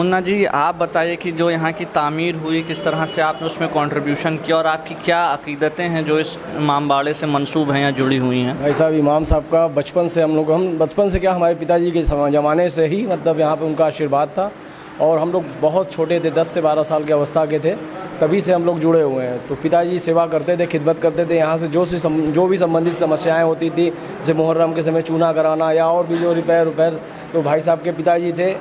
मुन्ना जी, आप बताइए कि जो यहाँ की तामीर हुई, किस तरह से आपने उसमें कंट्रीब्यूशन किया और आपकी क्या अकीदतें हैं जो इस इमामबाड़े से मंसूब हैं या जुड़ी हुई हैं? भाई साहब, इमाम साहब का बचपन से हम बचपन से क्या, हमारे पिताजी के ज़माने से ही मतलब यहाँ पे उनका आशीर्वाद था। और हम लोग बहुत छोटे थे, 10 से 12 साल की अवस्था के थे, तभी से हम लोग जुड़े हुए हैं। तो पिताजी सेवा करते थे, खिदमत करते थे। यहाँ से जो भी संबंधित समस्याएं होती थी, जैसे मुहर्रम के समय चूना कराना या और भी जो रिपेयर, तो भाई साहब के पिताजी थे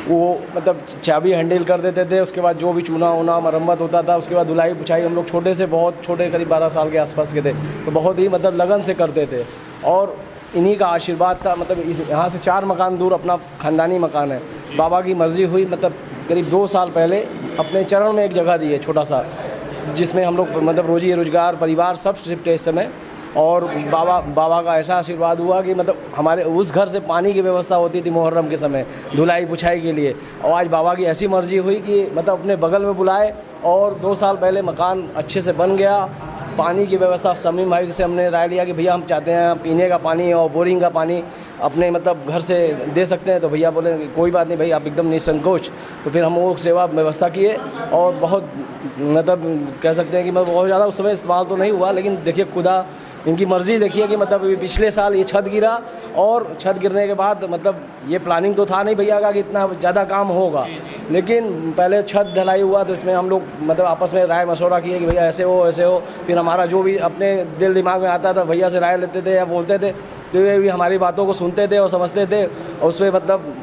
वो मतलब चाबी हैंडल कर देते थे। उसके बाद जो भी चूना वूना मरम्मत होता था, उसके बाद धुलाई पुछाई, हम लोग छोटे से बहुत छोटे, करीब 12 साल के आसपास के थे, तो बहुत ही मतलब लगन से करते थे। और इन्हीं का आशीर्वाद था। मतलब यहाँ से 4 मकान दूर अपना ख़ानदानी मकान है। बाबा की मर्ज़ी हुई, मतलब करीब 2 साल पहले अपने चरण में एक जगह दी है छोटा सा, जिसमें हम लोग मतलब रोजी रोज़गार, परिवार सब शिफ्ट है इस समय। और बाबा का ऐसा आशीर्वाद हुआ कि मतलब हमारे उस घर से पानी की व्यवस्था होती थी मुहर्रम के समय, धुलाई पुछाई के लिए। और आज बाबा की ऐसी मर्ज़ी हुई कि मतलब अपने बगल में बुलाए, और 2 साल पहले मकान अच्छे से बन गया। पानी की व्यवस्था समीम भाई से हमने राय लिया कि भैया हम चाहते हैं पीने का पानी और बोरिंग का पानी अपने मतलब घर से दे सकते हैं। तो भैया बोले कोई बात नहीं भाई, आप एकदम निसंकोच। तो फिर हम वो सेवा व्यवस्था किए, और बहुत मतलब कह सकते हैं कि मतलब बहुत ज़्यादा उस समय इस्तेमाल तो नहीं हुआ, लेकिन देखिए खुदा इनकी मर्ज़ी देखिए कि मतलब पिछले साल ये छत गिरा, और छत गिरने के बाद मतलब ये प्लानिंग तो था नहीं भैया का कि इतना ज़्यादा काम होगा, लेकिन पहले छत ढलाई हुआ तो इसमें हम लोग मतलब आपस में राय मशवरा किए कि भैया ऐसे हो ऐसे हो। फिर हमारा जो भी अपने दिल दिमाग में आता था भैया से राय लेते थे या बोलते थे, तो ये भी हमारी बातों को सुनते थे और समझते थे, और उस पर मतलब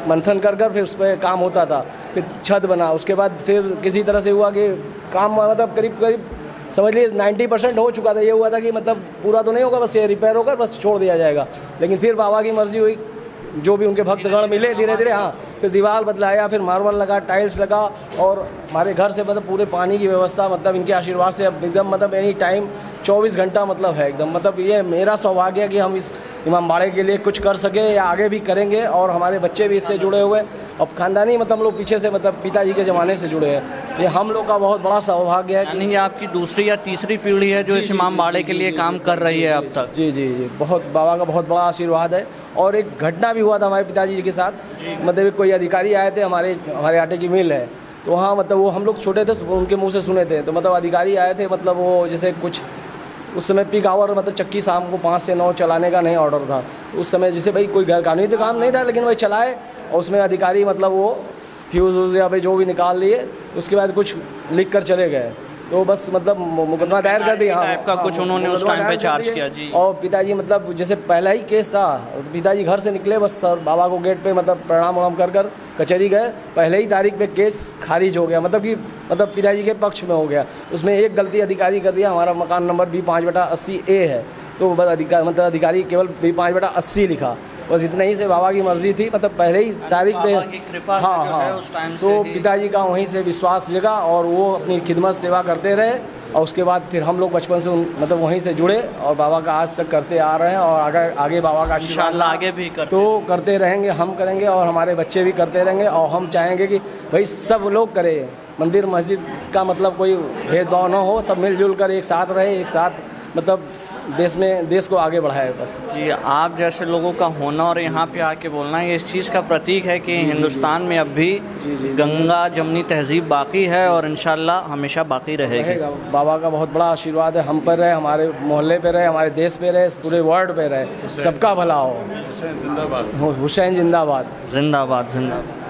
मंथन कर फिर उस पर काम होता था। फिर छत बना, उसके बाद फिर किसी तरह से हुआ कि काम मतलब करीब समझ लीजिए 90% हो चुका था। ये हुआ था कि मतलब पूरा तो नहीं होगा, बस ये रिपेयर होकर बस छोड़ दिया जाएगा। लेकिन फिर बाबा की मर्ज़ी हुई, जो भी उनके भक्तगण मिले धीरे धीरे, हाँ, फिर दीवार बदलाया, फिर मार्बल लगा, टाइल्स लगा, और हमारे घर से मतलब पूरे पानी की व्यवस्था मतलब इनके आशीर्वाद से अब एकदम मतलब एनी टाइम 24 घंटा मतलब है एकदम। मतलब ये मेरा सौभाग्य है कि हम इस इमामबाड़े के लिए कुछ कर सके या आगे भी करेंगे, और हमारे बच्चे भी इससे जुड़े हुए। और ख़ानदानी मतलब हम लोग पीछे से मतलब पिताजी के ज़माने से जुड़े हैं। ये हम लोग का बहुत बड़ा सौभाग्य है। यानी ये आपकी दूसरी या तीसरी पीढ़ी है जो इस इमामबाड़े के लिए काम कर रही है अब तक? जी जी जी, बहुत बाबा का बहुत बड़ा आशीर्वाद है। और एक घटना भी हुआ था हमारे पिताजी जी के साथ, मतलब कोई अधिकारी आए थे, हमारे आटे की मिल है, तो वहाँ मतलब वो हम लोग छोटे थे, उनके मुंह से सुने थे। तो मतलब अधिकारी आए थे, मतलब वो जैसे कुछ उस समय पीक आवर मतलब चक्की शाम को 5 से 9 चलाने का नहीं ऑर्डर था। उस समय जैसे भाई कोई घर कानूनी तो काम नहीं था, लेकिन वही चलाए, और उसमें अधिकारी मतलब वो फ्यूज़ या भाई जो भी निकाल लिए, उसके बाद कुछ लिख कर चले गए। तो बस मतलब मुकदमा दायर कर दिया टाइप का कुछ उन्होंने उस टाइम पे चार्ज किया जी। और पिताजी मतलब जैसे पहला ही केस था, पिताजी घर से निकले, बस सर बाबा को गेट पे मतलब प्रणाम वणाम कर कचहरी गए, पहले ही तारीख पे केस खारिज हो गया, मतलब कि मतलब पिताजी के पक्ष में हो गया। उसमें एक गलती अधिकारी कर दिया, हमारा मकान नंबर B5/80A है, तो बस अधिकारी केवल B5/80 लिखा, बस इतना ही से बाबा की मर्ज़ी थी। मतलब पहले ही तारीख पे, हाँ, उस टाइम तो पिताजी का वहीं से विश्वास जगा, और वो अपनी खिदमत सेवा करते रहे। और उसके बाद फिर हम लोग बचपन से मतलब वहीं से जुड़े, और बाबा का आज तक करते आ रहे हैं, और आगे बाबा का इंशाअल्लाह आगे भी करते रहेंगे, हम करेंगे, और हमारे बच्चे भी करते रहेंगे। और हम चाहेंगे कि भाई सब लोग करें, मंदिर मस्जिद का मतलब कोई भेदभाव ना हो, सब मिलजुल कर एक साथ रहे, एक साथ मतलब देश को आगे बढ़ाए बस। जी, आप जैसे लोगों का होना और यहाँ पे आके बोलना ये इस चीज़ का प्रतीक है कि हिंदुस्तान में अब भी गंगा जमनी तहजीब बाकी है, और इंशाल्लाह हमेशा बाकी रहेगी। बाबा का बहुत बड़ा आशीर्वाद है हम पर रहे, हमारे मोहल्ले पे रहे, हमारे देश पे रहे, पूरे वर्ल्ड पे रहे, सबका भला हो। हुसैन जिंदाबाद, हुसैन जिंदाबाद, जिंदाबाद जिंदाबाद।